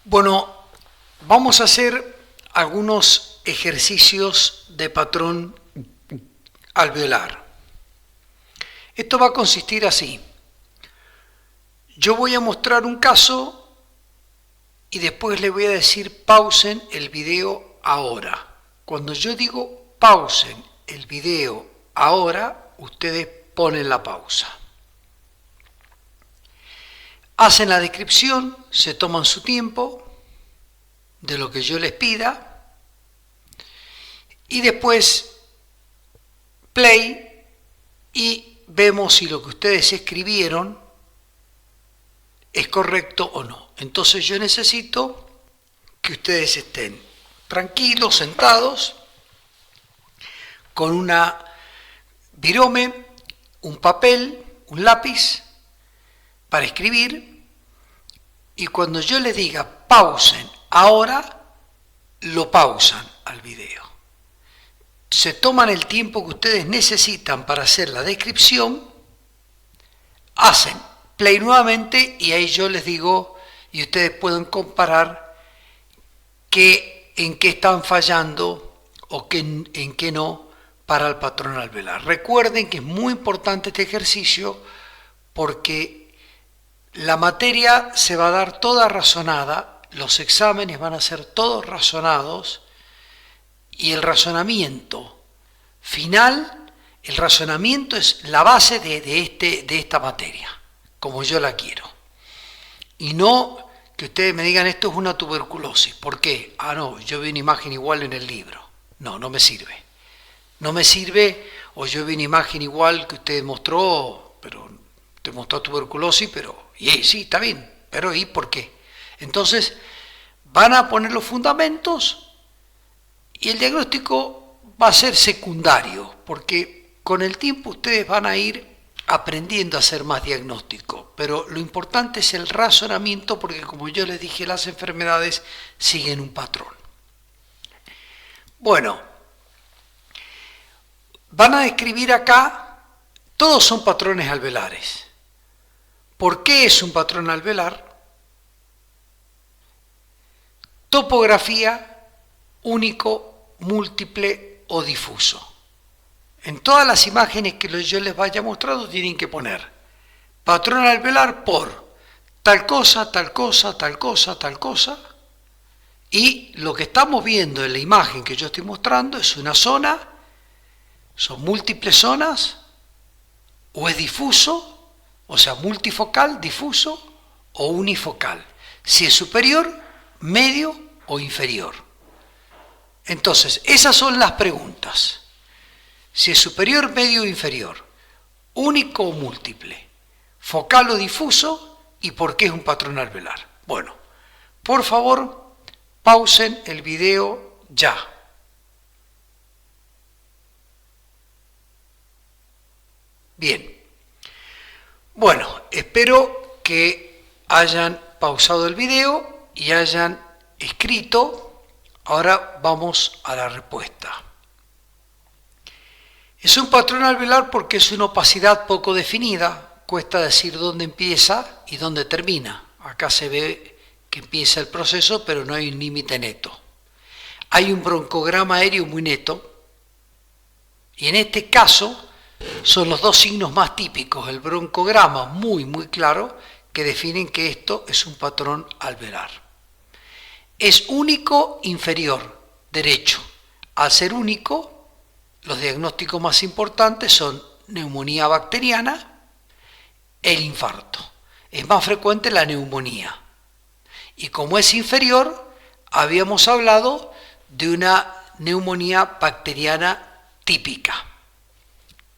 Bueno, vamos a hacer algunos ejercicios de patrón alveolar. Esto va a consistir así. Yo voy a mostrar un caso y después le voy a decir pausen el video ahora. Cuando yo digo pausen el video ahora, ustedes ponen la pausa. Hacen la descripción, se toman su tiempo de lo que yo les pida y después play y vemos si lo que ustedes escribieron es correcto o no. Entonces yo necesito que ustedes estén tranquilos, sentados, con una virome, un papel, un lápiz para escribir, y cuando yo les diga pausen ahora, lo pausan al video. Se toman el tiempo que ustedes necesitan para hacer la descripción, hacen play nuevamente y ahí yo les digo y ustedes pueden comparar en qué están fallando o en qué no para el patrón alveolar. Recuerden que es muy importante este ejercicio porque la materia se va a dar toda razonada, los exámenes van a ser todos razonados y el razonamiento final, el razonamiento es la base de esta materia, como yo la quiero. Y no que ustedes me digan esto es una tuberculosis. ¿Por qué? No, yo vi una imagen igual en el libro. No, no me sirve. No me sirve, o yo vi una imagen igual que usted mostró, pero te mostró tuberculosis, pero sí, está bien, pero ¿y por qué? Entonces, van a poner los fundamentos y el diagnóstico va a ser secundario, porque con el tiempo ustedes van a ir aprendiendo a hacer más diagnóstico, pero lo importante es el razonamiento, porque como yo les dije, las enfermedades siguen un patrón. Bueno, van a describir acá, todos son patrones alveolares. ¿Por qué es un patrón alveolar? Topografía, único, múltiple o difuso. En todas las imágenes que yo les vaya mostrando tienen que poner patrón alveolar por tal cosa, tal cosa, tal cosa, tal cosa. Y lo que estamos viendo en la imagen que yo estoy mostrando es una zona, son múltiples zonas, o es difuso, o sea, multifocal, difuso o unifocal. Si es superior, medio o inferior. Entonces, esas son las preguntas. Si es superior, medio o inferior. Único o múltiple. Focal o difuso y por qué es un patrón alveolar. Bueno, por favor, pausen el video ya. Bien. Bueno, espero que hayan pausado el video y hayan escrito. Ahora vamos a la respuesta. Es un patrón alveolar porque es una opacidad poco definida. Cuesta decir dónde empieza y dónde termina. Acá se ve que empieza el proceso, pero no hay un límite neto. Hay un broncograma aéreo muy neto. Y en este caso son los dos signos más típicos, el broncograma muy claro, que definen que esto es un patrón alveolar. Es único inferior, derecho. Al ser único, los diagnósticos más importantes son neumonía bacteriana, el infarto. Es más frecuente la neumonía. Y como es inferior, habíamos hablado de una neumonía bacteriana típica.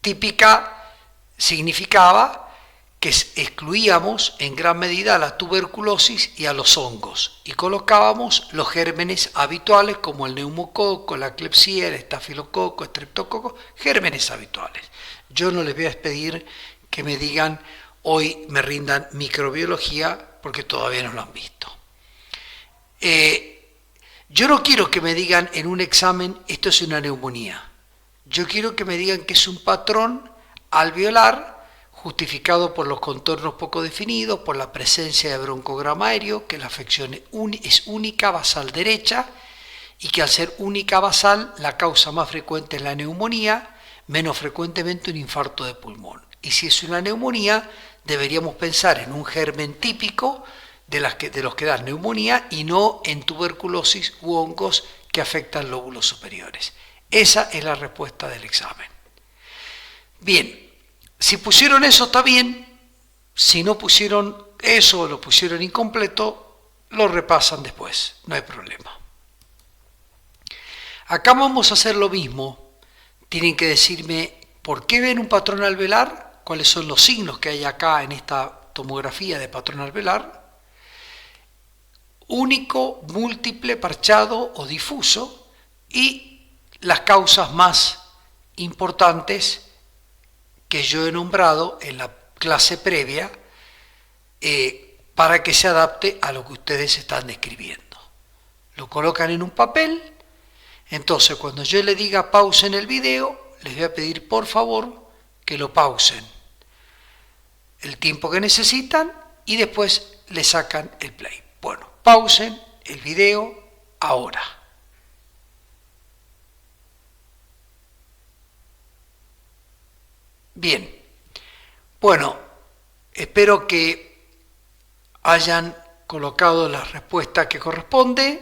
Típica significaba que excluíamos en gran medida a la tuberculosis y a los hongos y colocábamos los gérmenes habituales como el neumococo, la Klebsiella, el estafilococo, estreptococo, gérmenes habituales. Yo no les voy a pedir que me digan hoy me rindan microbiología porque todavía no lo han visto. Yo no quiero que me digan en un examen esto es una neumonía. Yo quiero que me digan que es un patrón alveolar justificado por los contornos poco definidos, por la presencia de broncograma aéreo, que la afección es única basal derecha y que al ser única basal la causa más frecuente es la neumonía, menos frecuentemente un infarto de pulmón. Y si es una neumonía, deberíamos pensar en un germen típico de los que dan neumonía y no en tuberculosis u hongos que afectan lóbulos superiores. Esa es la respuesta del examen. Bien, si pusieron eso está bien, si no pusieron eso o lo pusieron incompleto, lo repasan después, no hay problema. Acá vamos a hacer lo mismo, tienen que decirme por qué ven un patrón alveolar, cuáles son los signos que hay acá en esta tomografía de patrón alveolar, único, múltiple, parchado o difuso, y las causas más importantes que yo he nombrado en la clase previa para que se adapte a lo que ustedes están describiendo. Lo colocan en un papel, entonces cuando yo le diga pausen el video, les voy a pedir por favor que lo pausen el tiempo que necesitan y después le sacan el play. Bueno, pausen el video ahora. Bien, bueno, espero que hayan colocado las respuestas que corresponden,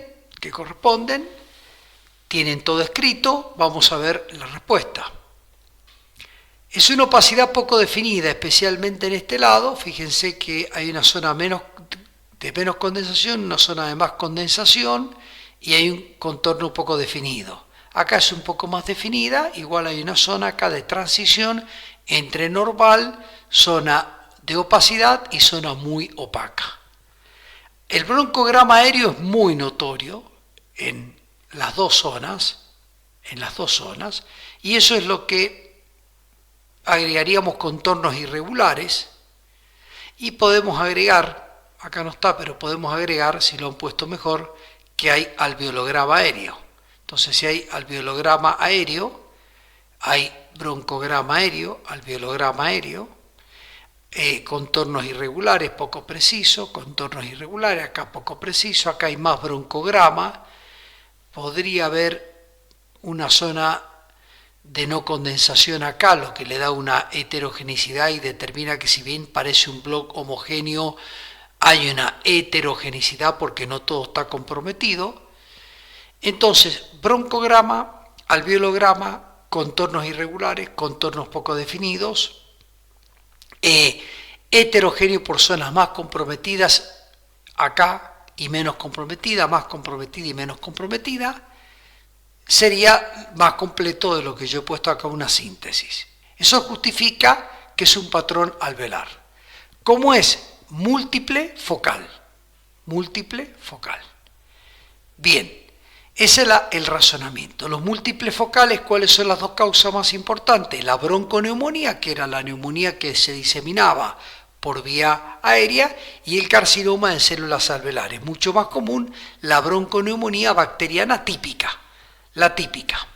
tienen todo escrito, vamos a ver la respuesta. Es una opacidad poco definida, especialmente en este lado, fíjense que hay una zona de menos condensación, una zona de más condensación y hay un contorno poco definido. Acá es un poco más definida, igual hay una zona acá de transición entre normal, zona de opacidad y zona muy opaca. El broncograma aéreo es muy notorio en las dos zonas, y eso es lo que agregaríamos contornos irregulares y podemos agregar, acá no está, pero podemos agregar, si lo han puesto mejor, que hay alveolograma aéreo. Entonces si hay alveolograma aéreo, hay broncograma aéreo, alveolograma aéreo, contornos irregulares poco precisos, contornos irregulares, acá poco preciso, acá hay más broncograma, podría haber una zona de no condensación acá, lo que le da una heterogeneidad y determina que si bien parece un bloque homogéneo, hay una heterogeneidad porque no todo está comprometido. Entonces, broncograma, alveolograma, contornos irregulares, contornos poco definidos, heterogéneo por zonas más comprometidas acá y menos comprometida, más comprometida y menos comprometida, sería más completo de lo que yo he puesto acá una síntesis. Eso justifica que es un patrón alveolar. ¿Cómo es? Múltiple focal. Múltiple focal. Bien. Ese es el razonamiento. Los múltiples focales, ¿cuáles son las dos causas más importantes? La bronconeumonía, que era la neumonía que se diseminaba por vía aérea, y el carcinoma de células alveolares. Mucho más común la bronconeumonía bacteriana típica, la típica.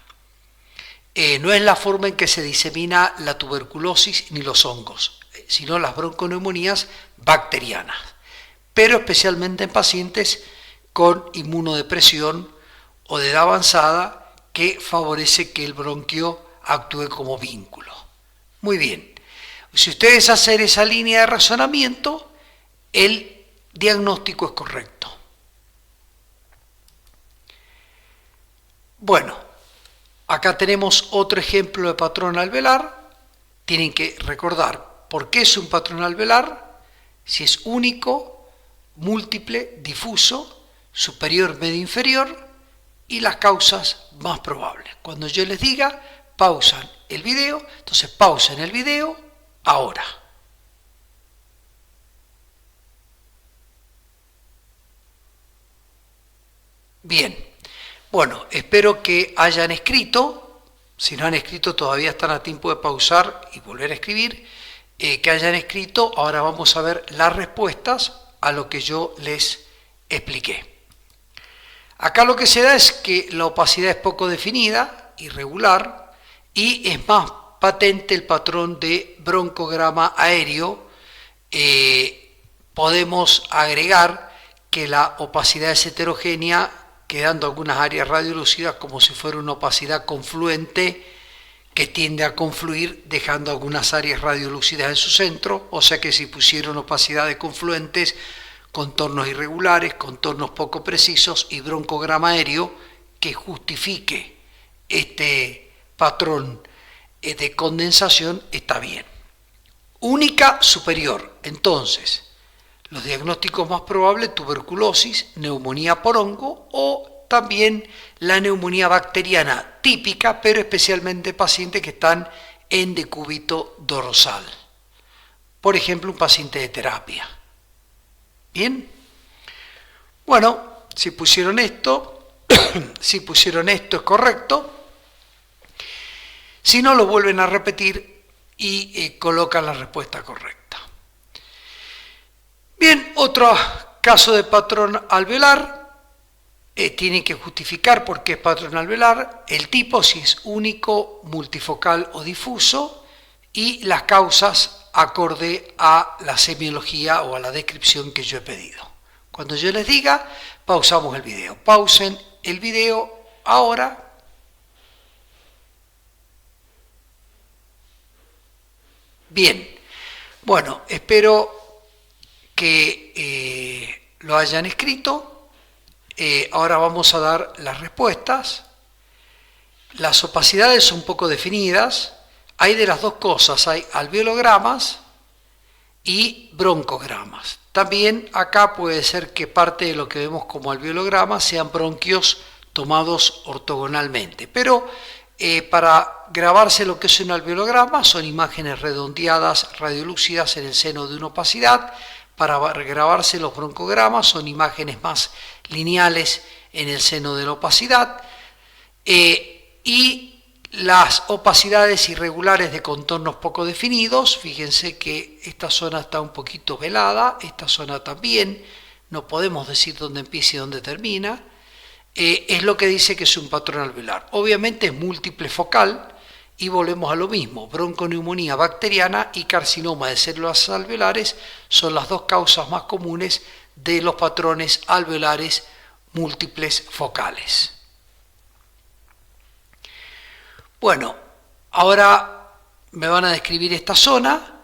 No es la forma en que se disemina la tuberculosis ni los hongos, sino las bronconeumonías bacterianas, pero especialmente en pacientes con inmunodepresión o de edad avanzada que favorece que el bronquio actúe como vínculo. Muy bien, si ustedes hacen esa línea de razonamiento, el diagnóstico es correcto. Bueno, acá tenemos otro ejemplo de patrón alveolar. Tienen que recordar por qué es un patrón alveolar, si es único, múltiple, difuso, superior, medio, inferior, y las causas más probables. Cuando yo les diga, pausan el video, entonces pausen el video ahora. Bien, bueno, espero que hayan escrito, si no han escrito todavía están a tiempo de pausar y volver a escribir, que hayan escrito. Ahora vamos a ver las respuestas a lo que yo les expliqué. Acá lo que se da es que la opacidad es poco definida, irregular, y es más patente el patrón de broncograma aéreo. Podemos agregar que la opacidad es heterogénea, quedando algunas áreas radiolúcidas como si fuera una opacidad confluente que tiende a confluir, dejando algunas áreas radiolúcidas en su centro. O sea que si pusieron opacidades confluentes, contornos irregulares, contornos poco precisos y broncograma aéreo que justifique este patrón de condensación, está bien. Única superior. Entonces, los diagnósticos más probables: tuberculosis, neumonía por hongo o también la neumonía bacteriana típica, pero especialmente pacientes que están en decúbito dorsal. Por ejemplo, un paciente de terapia. Bien. Bueno, si pusieron esto, es correcto. Si no, lo vuelven a repetir y colocan la respuesta correcta. Bien, otro caso de patrón alveolar. Tiene que justificar por qué es patrón alveolar, el tipo, si es único, multifocal o difuso, y las causas acorde a la semiología o a la descripción que yo he pedido. Cuando yo les diga, pausamos el video. Pausen el video ahora. Bien, bueno, espero que lo hayan escrito. Ahora vamos a dar las respuestas. Las opacidades son poco definidas. Hay de las dos cosas, hay alveologramas y broncogramas. También acá puede ser que parte de lo que vemos como alveologramas sean bronquios tomados ortogonalmente, pero para grabarse lo que es un alveolograma son imágenes redondeadas radiolúcidas en el seno de una opacidad. Para grabarse los broncogramas son imágenes más lineales en el seno de la opacidad, y las opacidades irregulares de contornos poco definidos. Fíjense que esta zona está un poquito velada, esta zona también, no podemos decir dónde empieza y dónde termina. Es lo que dice que es un patrón alveolar. Obviamente es múltiple focal y volvemos a lo mismo: bronconeumonía bacteriana y carcinoma de células alveolares son las dos causas más comunes de los patrones alveolares múltiples focales. Bueno, ahora me van a describir esta zona,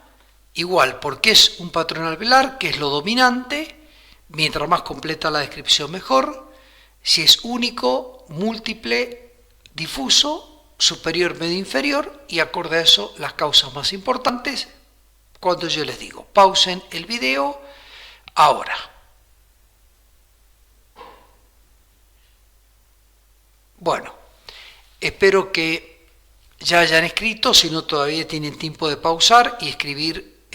igual, porque es un patrón alveolar, que es lo dominante. Mientras más completa la descripción, mejor. Si es único, múltiple, difuso, superior, medio, inferior, y acorde a eso las causas más importantes cuando yo les digo. Pausen el video ahora. Bueno, espero que ya hayan escrito. Si no, todavía tienen tiempo de pausar y escribir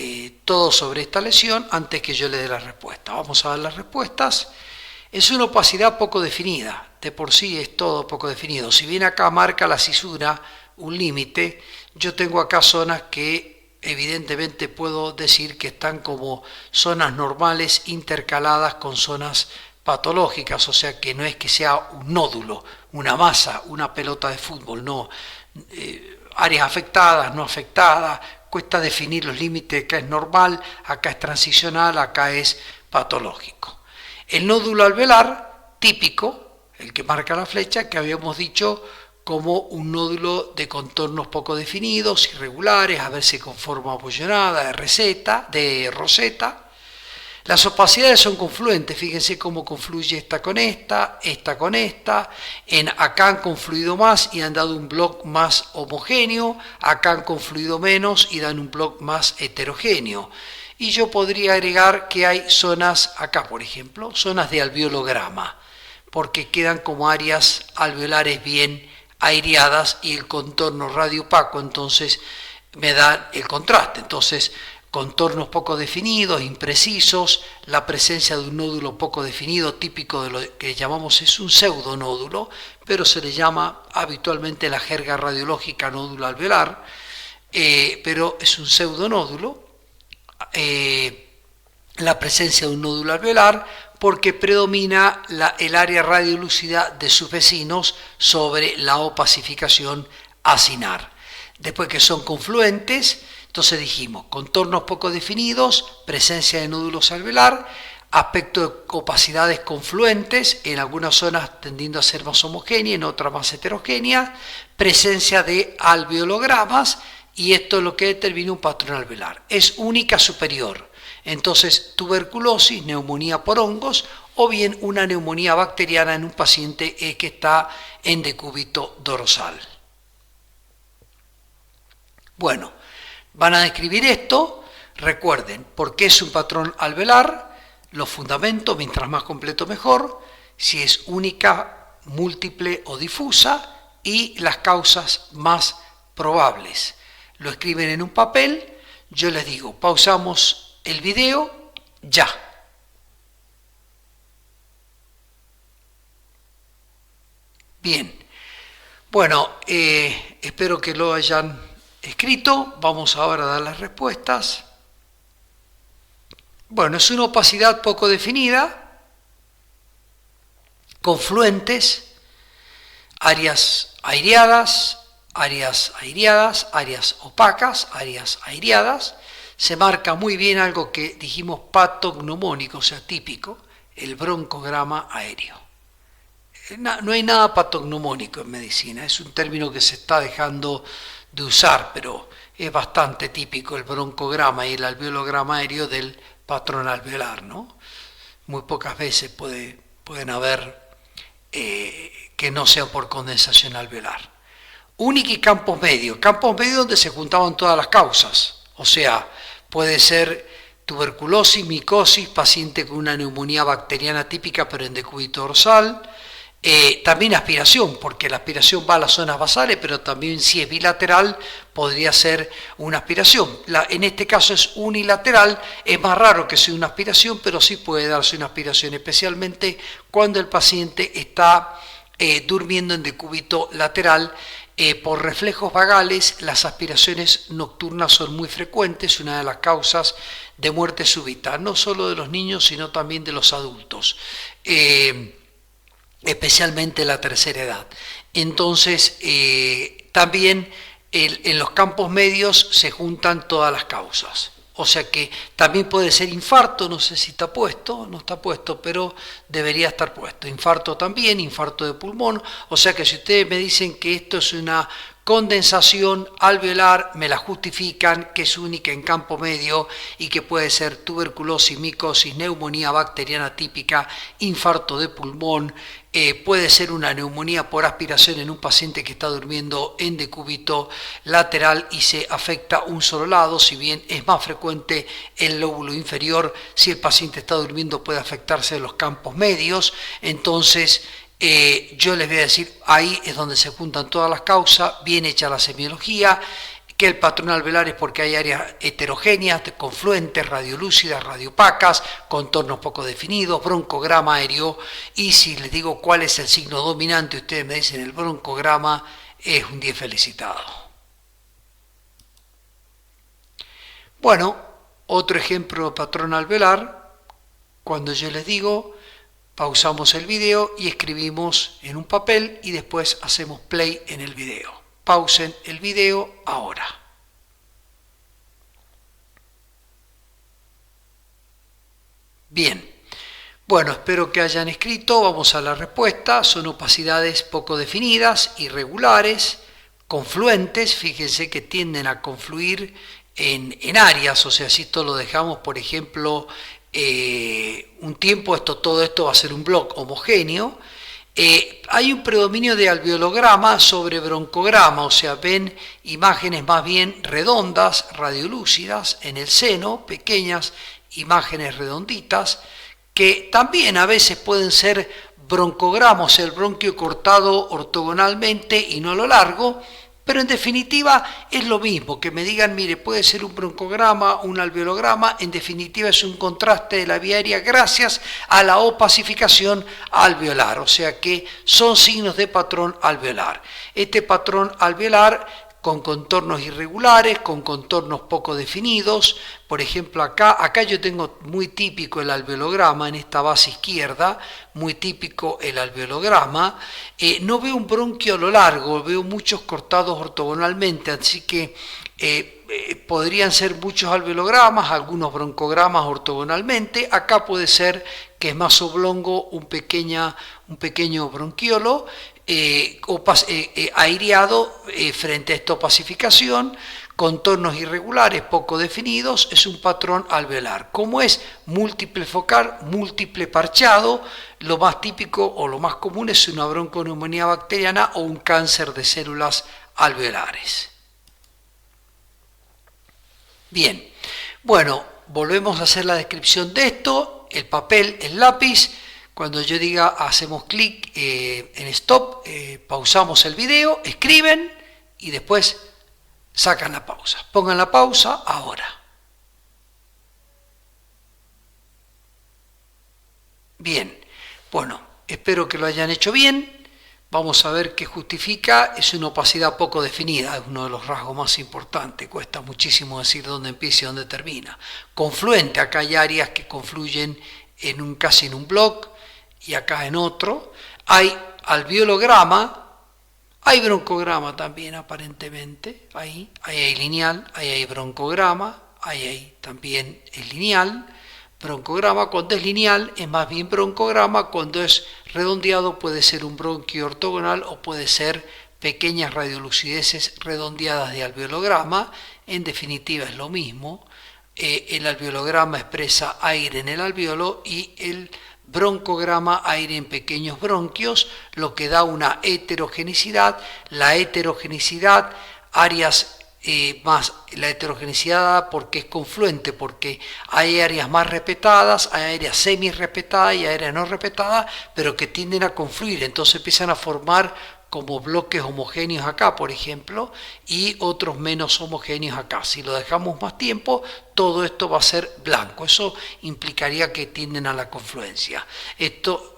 todo sobre esta lesión antes que yo les dé la respuesta. Vamos a ver las respuestas. Es una opacidad poco definida, de por sí es todo poco definido. Si bien acá marca la cisura un límite, yo tengo acá zonas que evidentemente puedo decir que están como zonas normales intercaladas con zonas patológicas, o sea que no es que sea un nódulo, una masa, una pelota de fútbol, no. Áreas afectadas, no afectadas, cuesta definir los límites. Acá es normal, acá es transicional, acá es patológico. El nódulo alveolar típico, el que marca la flecha, que habíamos dicho como un nódulo de contornos poco definidos, irregulares, a veces con forma abollonada, de roseta. Las opacidades son confluentes, fíjense cómo confluye esta con esta con esta. Acá han confluido más y han dado un bloque más homogéneo, acá han confluido menos y dan un bloque más heterogéneo. Y yo podría agregar que hay zonas, acá por ejemplo, zonas de alveolograma, porque quedan como áreas alveolares bien aireadas y el contorno radiopaco, entonces me da el contraste. Entonces, contornos poco definidos, imprecisos, la presencia de un nódulo poco definido, típico de lo que llamamos es un pseudonódulo, pero se le llama habitualmente la jerga radiológica nódulo alveolar, pero es un pseudonódulo. La presencia de un nódulo alveolar porque predomina el área radiolúcida de sus vecinos sobre la opacificación acinar. Después que son confluentes, entonces dijimos contornos poco definidos, presencia de nódulos alveolar, aspecto de opacidades confluentes, en algunas zonas tendiendo a ser más homogénea, en otras más heterogénea, presencia de alveologramas, y esto es lo que determina un patrón alveolar. Es única superior. Entonces, tuberculosis, neumonía por hongos, o bien una neumonía bacteriana en un paciente que está en decúbito dorsal. Bueno, van a describir esto. Recuerden, ¿por qué es un patrón alveolar? Los fundamentos, mientras más completo mejor, si es única, múltiple o difusa, y las causas más probables. Lo escriben en un papel, yo les digo, pausamos el video, ya. Bien, bueno, espero que lo hayan escrito. Vamos ahora a dar las respuestas. Bueno, es una opacidad poco definida, confluentes, áreas aireadas, áreas opacas, áreas aireadas. Se marca muy bien algo que dijimos patognomónico, o sea, típico, el broncograma aéreo. No hay nada patognomónico en medicina, es un término que se está dejando de usar, pero es bastante típico el broncograma y el alveolograma aéreo del patrón alveolar, ¿no? Muy pocas veces pueden haber que no sean por condensación alveolar. Única y campos medios donde se juntaban todas las causas, o sea, puede ser tuberculosis, micosis, paciente con una neumonía bacteriana típica pero en decúbito dorsal. También aspiración, porque la aspiración va a las zonas basales, pero también si es bilateral podría ser una aspiración. En este caso es unilateral, es más raro que sea una aspiración, pero sí puede darse una aspiración, especialmente cuando el paciente está durmiendo en decúbito lateral. Por reflejos vagales, las aspiraciones nocturnas son muy frecuentes, una de las causas de muerte súbita, no solo de los niños, sino también de los adultos. Especialmente la tercera edad. Entonces, también en los campos medios se juntan todas las causas. O sea que también puede ser infarto, no sé si está puesto, no está puesto, pero debería estar puesto. Infarto también, infarto de pulmón. O sea que si ustedes me dicen que esto es una condensación alveolar, me la justifican, que es única en campo medio y que puede ser tuberculosis, micosis, neumonía bacteriana típica, infarto de pulmón, puede ser una neumonía por aspiración en un paciente que está durmiendo en decúbito lateral y se afecta un solo lado, si bien es más frecuente el lóbulo inferior, si el paciente está durmiendo puede afectarse en los campos medios. Entonces, yo les voy a decir, ahí es donde se juntan todas las causas, bien hecha la semiología, que el patrón alveolar es porque hay áreas heterogéneas, confluentes, radiolúcidas, radiopacas, contornos poco definidos, broncograma aéreo, y si les digo cuál es el signo dominante, ustedes me dicen el broncograma, es un día felicitado. Bueno, otro ejemplo de patrón alveolar, cuando yo les digo, pausamos el video y escribimos en un papel y después hacemos play en el video. Pausen el video ahora. Bien, bueno, espero que hayan escrito. Vamos a la respuesta. Son opacidades poco definidas, irregulares, confluentes. Fíjense que tienden a confluir en áreas, o sea, si esto lo dejamos, por ejemplo, un tiempo, todo esto va a ser un bloque homogéneo. Hay un predominio de alveolograma sobre broncograma, o sea, ven imágenes más bien redondas, radiolúcidas en el seno, pequeñas imágenes redonditas, que también a veces pueden ser broncogramos, el bronquio cortado ortogonalmente y no a lo largo, pero en definitiva es lo mismo, que me digan, mire, puede ser un broncograma, un alveolograma, en definitiva es un contraste de la vía aérea gracias a la opacificación alveolar, o sea que son signos de patrón alveolar. Este patrón alveolar con contornos irregulares, con contornos poco definidos. Por ejemplo, acá yo tengo muy típico el alveolograma, en esta base izquierda, muy típico el alveolograma. No veo un bronquio a lo largo, veo muchos cortados ortogonalmente, así que podrían ser muchos alveologramas, algunos broncogramas ortogonalmente. Acá puede ser que es más oblongo un pequeño bronquiolo aireado frente a esta opacificación, contornos irregulares poco definidos. Es un patrón alveolar. Como es múltiple focal, múltiple parchado, lo más típico o lo más común es una bronconeumonía bacteriana o un cáncer de células alveolares. Bien, bueno, volvemos a hacer la descripción de esto. El papel, el lápiz. Cuando yo diga hacemos clic en stop, pausamos el video, escriben y después sacan la pausa. Pongan la pausa ahora. Bien, bueno, espero que lo hayan hecho bien. Vamos a ver qué justifica. Es una opacidad poco definida, es uno de los rasgos más importantes. Cuesta muchísimo decir dónde empieza y dónde termina. Confluente, acá hay áreas que confluyen casi en un bloque y acá en otro. Hay alveolograma, hay broncograma también aparentemente. Ahí hay lineal, ahí hay broncograma, ahí también es lineal. Broncograma, cuando es lineal es más bien broncograma, cuando es redondeado puede ser un bronquio ortogonal o puede ser pequeñas radiolucideces redondeadas de alveolograma. En definitiva es lo mismo. El alveolograma expresa aire en el alveolo y el broncograma aire en pequeños bronquios, lo que da una heterogeneidad. La heterogeneidad, áreas más la heterogeneidad porque es confluente, porque hay áreas más respetadas, hay áreas semi-respetadas y áreas no respetadas, pero que tienden a confluir, entonces empiezan a formar como bloques homogéneos acá, por ejemplo, y otros menos homogéneos acá. Si lo dejamos más tiempo, todo esto va a ser blanco. Eso implicaría que tienden a la confluencia. Esto,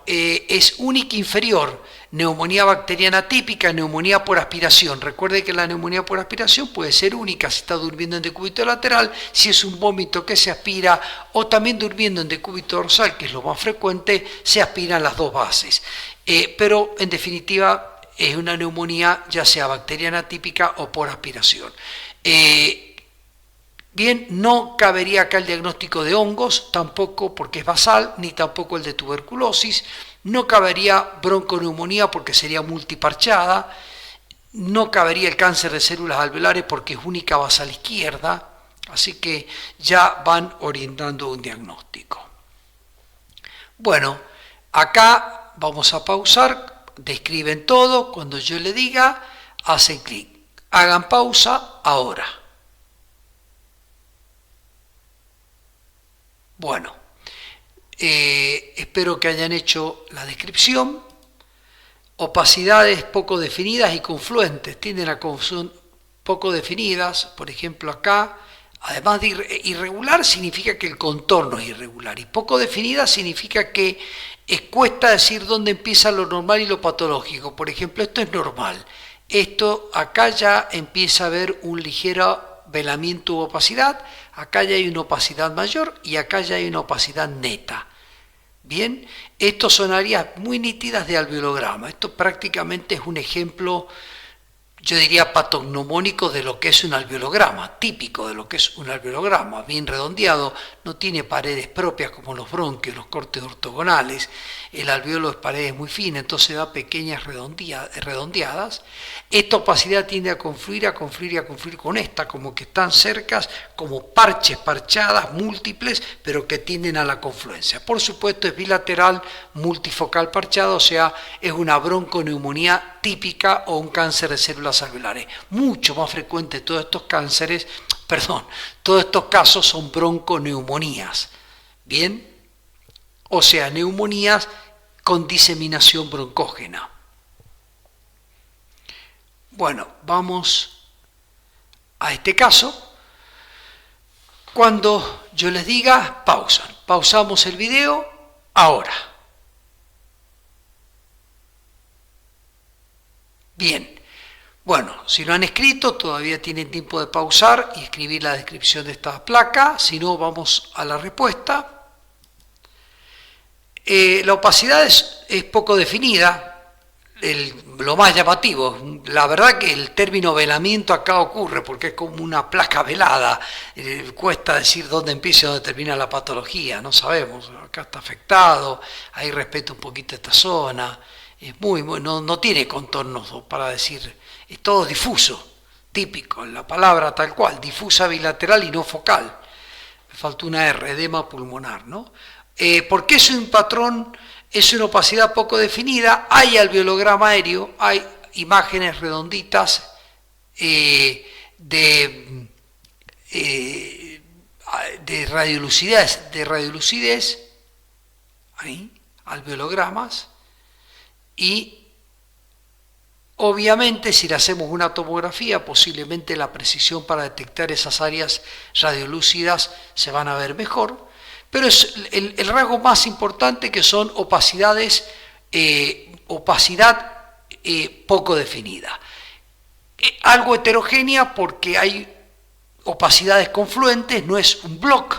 es única inferior. Neumonía bacteriana típica, neumonía por aspiración. Recuerde que la neumonía por aspiración puede ser única si está durmiendo en decúbito lateral, si es un vómito que se aspira, o también durmiendo en decúbito dorsal, que es lo más frecuente, se aspiran las dos bases. Pero en definitiva es una neumonía ya sea bacteriana típica o por aspiración. Bien, no cabería acá el diagnóstico de hongos, tampoco porque es basal, ni tampoco el de tuberculosis. No cabería bronconeumonía porque sería multiparchada. No cabería el cáncer de células alveolares porque es única basal izquierda. Así que ya van orientando un diagnóstico. Bueno, acá vamos a pausar, describen todo. Cuando yo le diga, hacen clic. Hagan pausa ahora. Bueno, espero que hayan hecho la descripción. Opacidades poco definidas y confluentes, tienden a poco definidas. Por ejemplo, acá, además de irregular, significa que el contorno es irregular, y poco definida significa que cuesta decir dónde empieza lo normal y lo patológico. Por ejemplo, esto es normal. Esto acá ya empieza a haber un ligero velamiento u opacidad. Acá ya hay una opacidad mayor y acá ya hay una opacidad neta. Bien, estos son áreas muy nítidas de alveolograma. Esto prácticamente es un ejemplo, yo diría, patognomónico de lo que es un alveolograma, típico de lo que es un alveolograma, bien redondeado, no tiene paredes propias como los bronquios, los cortes ortogonales. El alveolo es paredes muy finas, entonces da pequeñas redondeadas. Esta opacidad tiende a confluir con esta, como que están cercas, como parches, parchadas, múltiples, pero que tienden a la confluencia. Por supuesto es bilateral, multifocal parchado, o sea, es una bronconeumonía típica o un cáncer de células alveolares. Mucho más frecuente todos estos casos son bronconeumonías. Bien, o sea, neumonías con diseminación broncógena. Bueno, vamos a este caso. Cuando yo les diga, pausan. Pausamos el video ahora. Bien, Bueno, si no han escrito, todavía tienen tiempo de pausar y escribir la descripción de esta placa. Si no, vamos a la respuesta. La opacidad es poco definida. Lo más llamativo, la verdad que el término velamiento acá ocurre porque es como una placa velada, cuesta decir dónde empieza y dónde termina la patología, no sabemos, acá está afectado, ahí respeto un poquito esta zona, es no tiene contornos para decir, es todo difuso, típico, la palabra tal cual, difusa bilateral y no focal, me faltó una R, edema pulmonar, ¿no? ¿Por qué es un patrón? Es una opacidad poco definida, hay alveolograma aéreo, hay imágenes redonditas de radiolucidez, ahí, alveologramas, y obviamente si le hacemos una tomografía, posiblemente la precisión para detectar esas áreas radiolúcidas se van a ver mejor. Pero es el rasgo más importante que son opacidad poco definida. Algo heterogénea porque hay opacidades confluentes, no es un bloque,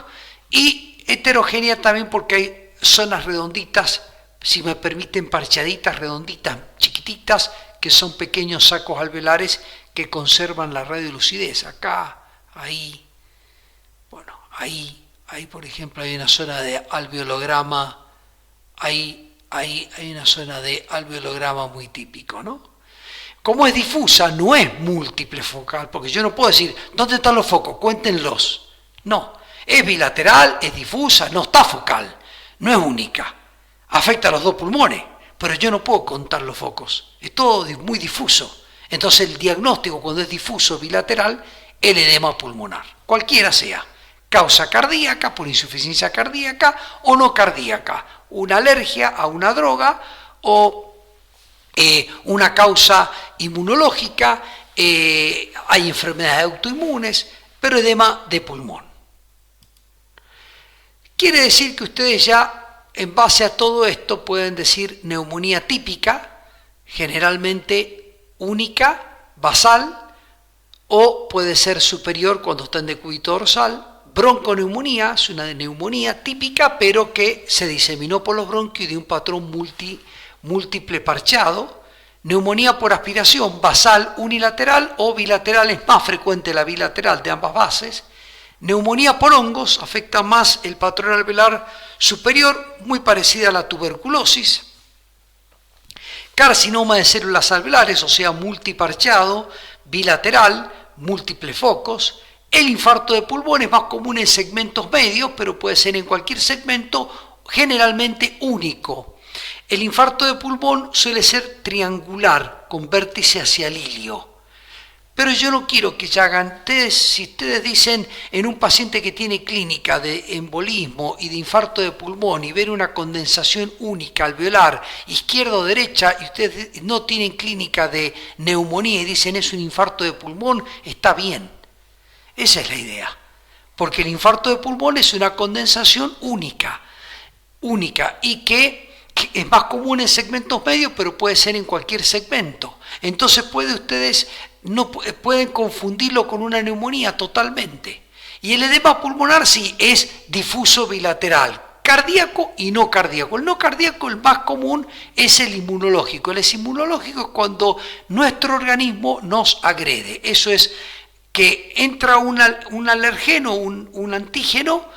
y heterogénea también porque hay zonas redonditas, si me permiten parchaditas, redonditas, chiquititas, que son pequeños sacos alveolares que conservan la radiolucidez. Acá, ahí, bueno, ahí, por ejemplo, hay una zona de alveolograma, hay una zona de alveolograma muy típico, ¿no? Como es difusa, no es múltiple focal, porque yo no puedo decir, ¿dónde están los focos? Cuéntenlos. No, es bilateral, es difusa, no está focal, no es única. Afecta a los dos pulmones, pero yo no puedo contar los focos, es todo muy difuso. Entonces el diagnóstico cuando es difuso bilateral, el edema pulmonar, cualquiera sea. Causa cardíaca, por insuficiencia cardíaca o no cardíaca, una alergia a una droga o una causa inmunológica, hay enfermedades autoinmunes, pero edema de pulmón. Quiere decir que ustedes ya, en base a todo esto, pueden decir neumonía típica, generalmente única, basal, o puede ser superior cuando está en decúbito dorsal. Bronconeumonía es una neumonía típica, pero que se diseminó por los bronquios de un patrón múltiple parchado. Neumonía por aspiración, basal unilateral o bilateral, es más frecuente la bilateral de ambas bases. Neumonía por hongos, afecta más el patrón alveolar superior, muy parecida a la tuberculosis. Carcinoma de células alveolares, o sea, multiparchado, bilateral, múltiples focos. El infarto de pulmón es más común en segmentos medios, pero puede ser en cualquier segmento, generalmente único. El infarto de pulmón suele ser triangular, con vértice hacia el ilio. Pero yo no quiero que ya hagan test. Si ustedes dicen en un paciente que tiene clínica de embolismo y de infarto de pulmón y ver una condensación única alveolar, izquierda o derecha, y ustedes no tienen clínica de neumonía y dicen es un infarto de pulmón, está bien. Esa es la idea. Porque el infarto de pulmón es una condensación única y que es más común en segmentos medios, pero puede ser en cualquier segmento. Entonces ustedes no pueden confundirlo con una neumonía totalmente. Y el edema pulmonar sí es difuso bilateral, cardíaco y no cardíaco. El no cardíaco, el más común, es el inmunológico. El inmunológico es cuando nuestro organismo nos agrede. Eso es que entra un alergeno, un antígeno,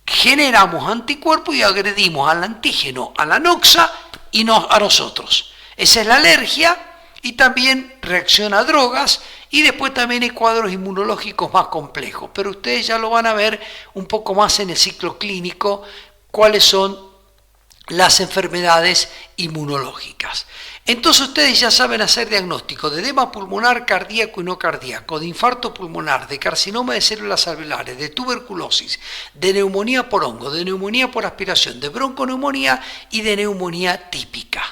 generamos anticuerpos y agredimos al antígeno, a la noxa y a nosotros. Esa es la alergia. Y también reacciona a drogas y después también hay cuadros inmunológicos más complejos. Pero ustedes ya lo van a ver un poco más en el ciclo clínico, cuáles son las enfermedades inmunológicas. Entonces ustedes ya saben hacer diagnóstico de edema pulmonar cardíaco y no cardíaco, de infarto pulmonar, de carcinoma de células alveolares, de tuberculosis, de neumonía por hongo, de neumonía por aspiración, de bronconeumonía y de neumonía típica.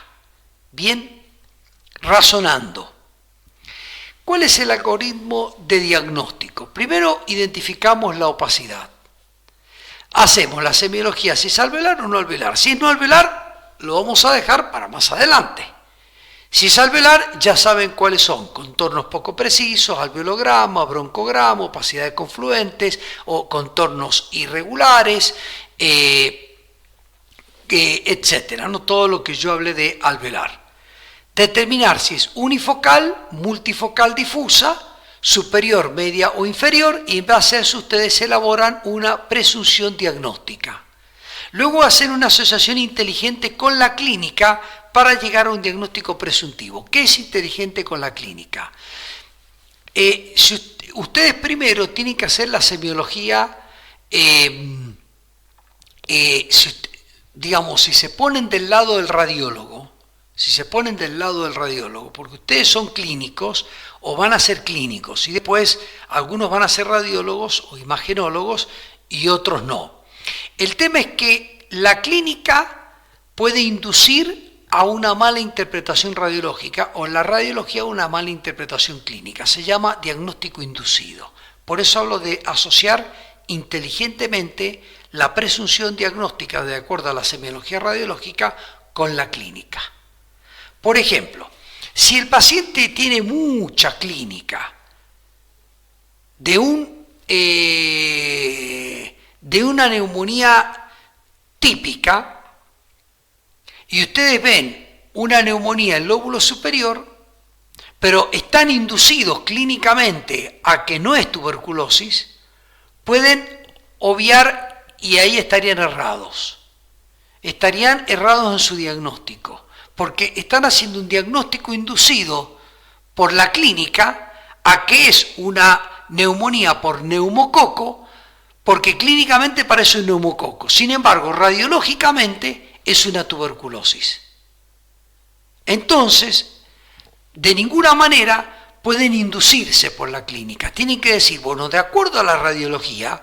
Bien. Razonando. ¿Cuál es el algoritmo de diagnóstico? Primero identificamos la opacidad. Hacemos la semiología si es alveolar o no alveolar. Si es no alveolar, lo vamos a dejar para más adelante. Si es alveolar, ya saben cuáles son: contornos poco precisos, alveologramo, broncogramo, opacidad de confluentes o contornos irregulares, etcétera, ¿no? Todo lo que yo hablé de alveolar. Determinar si es unifocal, multifocal difusa, superior, media o inferior, y en base a eso ustedes elaboran una presunción diagnóstica. Luego hacen una asociación inteligente con la clínica para llegar a un diagnóstico presuntivo. ¿Qué es inteligente con la clínica? Ustedes primero tienen que hacer la semiología, digamos, si se ponen del lado del radiólogo, porque ustedes son clínicos o van a ser clínicos, y después algunos van a ser radiólogos o imagenólogos y otros no. El tema es que la clínica puede inducir a una mala interpretación radiológica o la radiología a una mala interpretación clínica. Se llama diagnóstico inducido. Por eso hablo de asociar inteligentemente la presunción diagnóstica de acuerdo a la semiología radiológica con la clínica. Por ejemplo, si el paciente tiene mucha clínica de una neumonía típica, y ustedes ven una neumonía en lóbulo superior, pero están inducidos clínicamente a que no es tuberculosis, pueden obviar y ahí estarían errados. Estarían errados en su diagnóstico, porque están haciendo un diagnóstico inducido por la clínica a que es una neumonía por neumococo, porque clínicamente parece un neumococo. Sin embargo, radiológicamente es una tuberculosis. Entonces, de ninguna manera pueden inducirse por la clínica. Tienen que decir, bueno, de acuerdo a la radiología,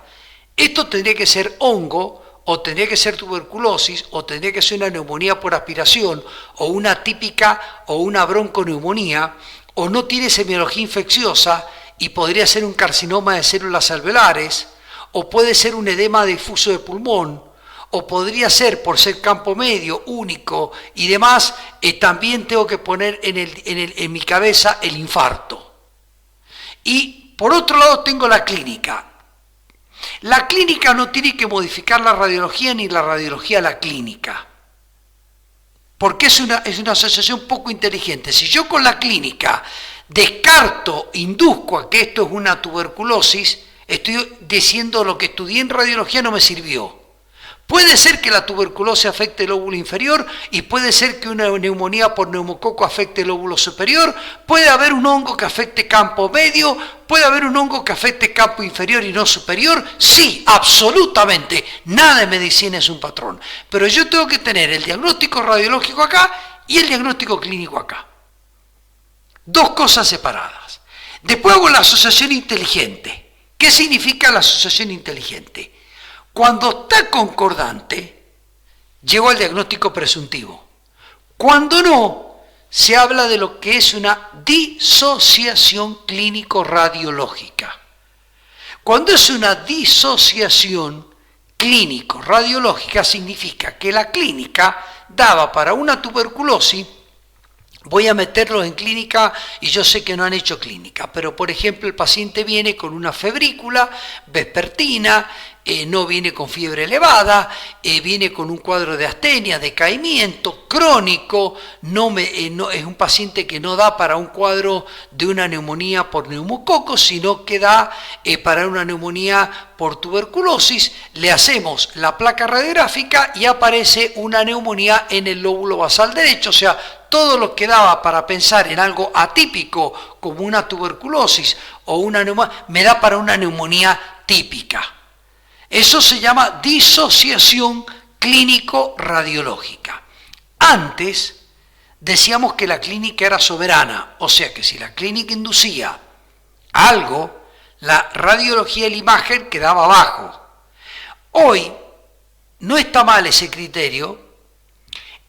esto tendría que ser hongo, o tendría que ser tuberculosis, o tendría que ser una neumonía por aspiración, o una típica, o una bronconeumonía, o no tiene semiología infecciosa, y podría ser un carcinoma de células alveolares, o puede ser un edema difuso de pulmón, o podría ser, por ser campo medio, único y demás, también tengo que poner en mi cabeza el infarto. Y por otro lado tengo la clínica. La clínica no tiene que modificar la radiología ni la radiología la clínica, porque es una asociación poco inteligente. Si yo con la clínica descarto, induzco a que esto es una tuberculosis, estoy diciendo lo que estudié en radiología no me sirvió. Puede ser que la tuberculosis afecte el lóbulo inferior y puede ser que una neumonía por neumococo afecte el lóbulo superior, puede haber un hongo que afecte campo medio, puede haber un hongo que afecte campo inferior y no superior. Sí, absolutamente, nada de medicina es un patrón, pero yo tengo que tener el diagnóstico radiológico acá y el diagnóstico clínico acá. Dos cosas separadas. Después hago la asociación inteligente. ¿Qué significa la asociación inteligente? Cuando está concordante, llego al diagnóstico presuntivo. Cuando no, se habla de lo que es una disociación clínico-radiológica. Cuando es una disociación clínico-radiológica, significa que la clínica daba para una tuberculosis. Voy a meterlos en clínica y yo sé que no han hecho clínica, pero por ejemplo el paciente viene con una febrícula vespertina, no viene con fiebre elevada, viene con un cuadro de astenia, decaimiento crónico, no es un paciente que no da para un cuadro de una neumonía por neumococo, sino que da para una neumonía por tuberculosis. Le hacemos la placa radiográfica y aparece una neumonía en el lóbulo basal derecho, o sea, todo lo que daba para pensar en algo atípico como una tuberculosis o una neumonía, me da para una neumonía típica. Eso se llama disociación clínico-radiológica. Antes decíamos que la clínica era soberana, o sea que si la clínica inducía algo, la radiología y la imagen quedaba abajo. Hoy no está mal ese criterio,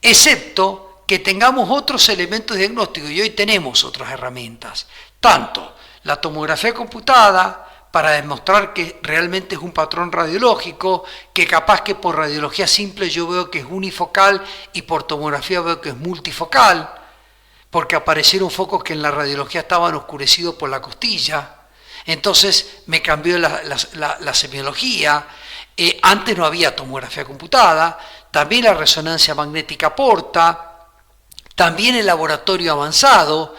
excepto que tengamos otros elementos diagnósticos, y hoy tenemos otras herramientas, tanto la tomografía computada, para demostrar que realmente es un patrón radiológico, que capaz que por radiología simple yo veo que es unifocal y por tomografía veo que es multifocal, porque aparecieron focos que en la radiología estaban oscurecidos por la costilla. Entonces me cambió la semiología. Antes no había tomografía computada, también la resonancia magnética aporta, también el laboratorio avanzado.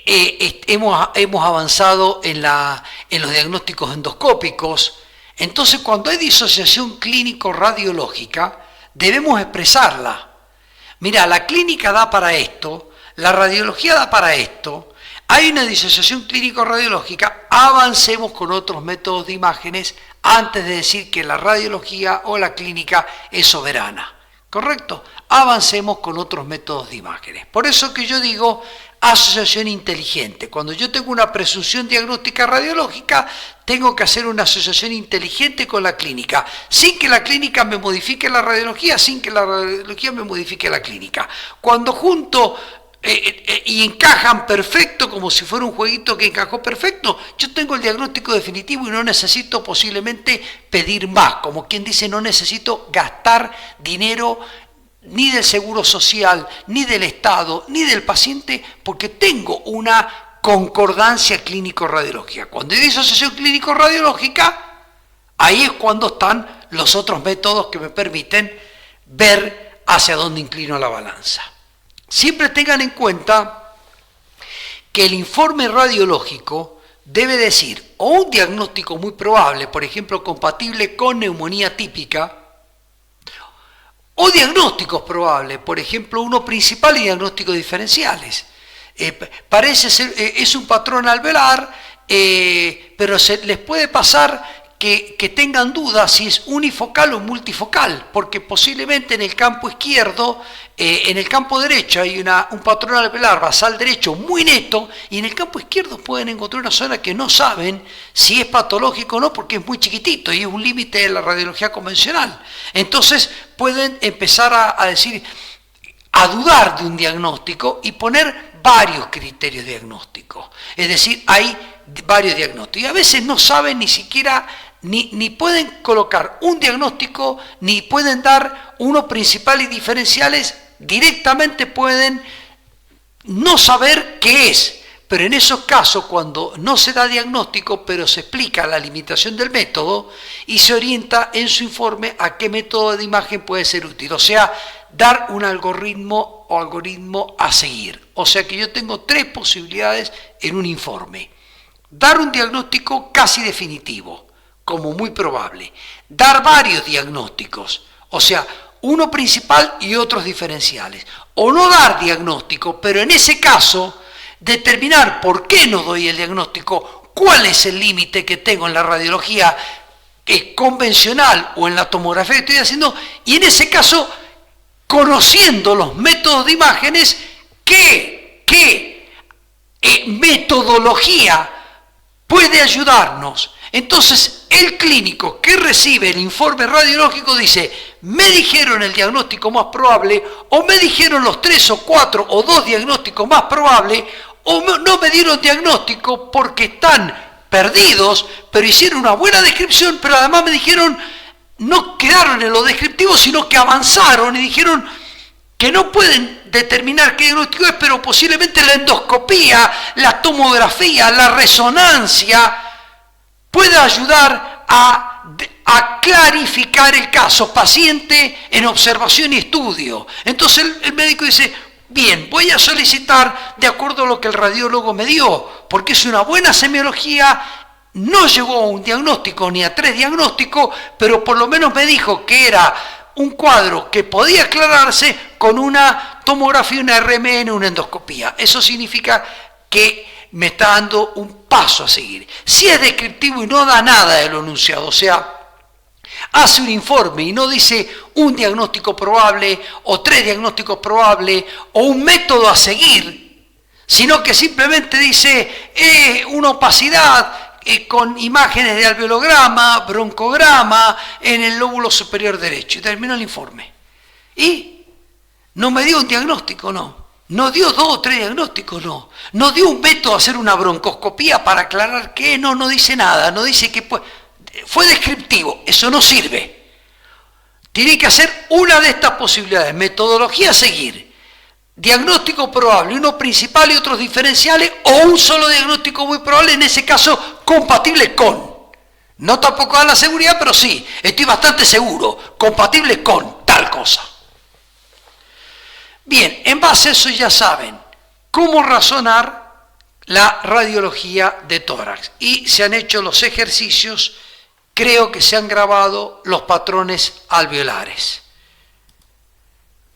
Hemos avanzado en los diagnósticos endoscópicos. Entonces, cuando hay disociación clínico-radiológica, debemos expresarla. Mira, la clínica da para esto, la radiología da para esto, hay una disociación clínico-radiológica, avancemos con otros métodos de imágenes antes de decir que la radiología o la clínica es soberana. ¿Correcto? Avancemos con otros métodos de imágenes. Por eso que yo digo asociación inteligente. Cuando yo tengo una presunción diagnóstica radiológica, tengo que hacer una asociación inteligente con la clínica, sin que la clínica me modifique la radiología, sin que la radiología me modifique la clínica. Cuando junto y encajan perfecto, como si fuera un jueguito que encajó perfecto, yo tengo el diagnóstico definitivo y no necesito posiblemente pedir más, como quien dice, no necesito gastar dinero ni del Seguro Social, ni del Estado, ni del paciente, porque tengo una concordancia clínico-radiológica. Cuando hay disociación clínico-radiológica, ahí es cuando están los otros métodos que me permiten ver hacia dónde inclino la balanza. Siempre tengan en cuenta que el informe radiológico debe decir o un diagnóstico muy probable, por ejemplo, compatible con neumonía típica, o diagnósticos probables, por ejemplo, uno principal y diagnósticos diferenciales. Parece ser, es un patrón alveolar, pero les puede pasar que tengan dudas si es unifocal o multifocal, porque posiblemente en el campo izquierdo, en el campo derecho hay un patrón alveolar basal derecho muy neto, y en el campo izquierdo pueden encontrar una zona que no saben si es patológico o no, porque es muy chiquitito y es un límite de la radiología convencional. Entonces pueden empezar a dudar de un diagnóstico y poner varios criterios diagnósticos. Es decir, hay varios diagnósticos y a veces no saben ni siquiera ni pueden colocar un diagnóstico, ni pueden dar uno principal y diferenciales, directamente pueden no saber qué es. Pero en esos casos, cuando no se da diagnóstico, pero se explica la limitación del método y se orienta en su informe a qué método de imagen puede ser útil. O sea, dar un algoritmo a seguir. O sea que yo tengo 3 posibilidades en un informe. Dar un diagnóstico casi definitivo, como muy probable. Dar varios diagnósticos, o sea, uno principal y otros diferenciales. O no dar diagnóstico, pero en ese caso determinar por qué no doy el diagnóstico, cuál es el límite que tengo en la radiología convencional o en la tomografía que estoy haciendo, y en ese caso, conociendo los métodos de imágenes, qué metodología puede ayudarnos. Entonces, el clínico que recibe el informe radiológico dice, me dijeron el diagnóstico más probable, o me dijeron los 3 o 4 o 2 diagnósticos más probables, o no me dieron diagnóstico porque están perdidos, pero hicieron una buena descripción, pero además me dijeron, no quedaron en lo descriptivo, sino que avanzaron y dijeron que no pueden determinar qué diagnóstico es, pero posiblemente la endoscopía, la tomografía, la resonancia puede ayudar a clarificar el caso, paciente en observación y estudio. Entonces el médico dice, bien, voy a solicitar de acuerdo a lo que el radiólogo me dio, porque es una buena semiología, no llegó a un diagnóstico ni a 3 diagnósticos, pero por lo menos me dijo que era un cuadro que podía aclararse con una tomografía, una RMN, una endoscopía. Eso significa que me está dando un paso a seguir. Si es descriptivo y no da nada de lo enunciado, o sea, hace un informe y no dice un diagnóstico probable o 3 diagnósticos probables o un método a seguir, sino que simplemente dice una opacidad con imágenes de alveolograma, broncograma en el lóbulo superior derecho, y terminó el informe. Y no me dio un diagnóstico, no dio 2 o 3 diagnósticos, no dio un método a hacer una broncoscopía para aclarar qué, no dice nada, no dice que fue descriptivo, eso no sirve. Tiene que hacer una de estas posibilidades, metodología a seguir, diagnóstico probable, uno principal y otros diferenciales, o un solo diagnóstico muy probable, en ese caso compatible con. No tampoco da la seguridad, pero sí, estoy bastante seguro, compatible con tal cosa. Bien, en base a eso ya saben cómo razonar la radiología de tórax. Y se han hecho los ejercicios, creo que se han grabado los patrones alveolares.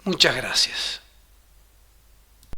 Muchas gracias.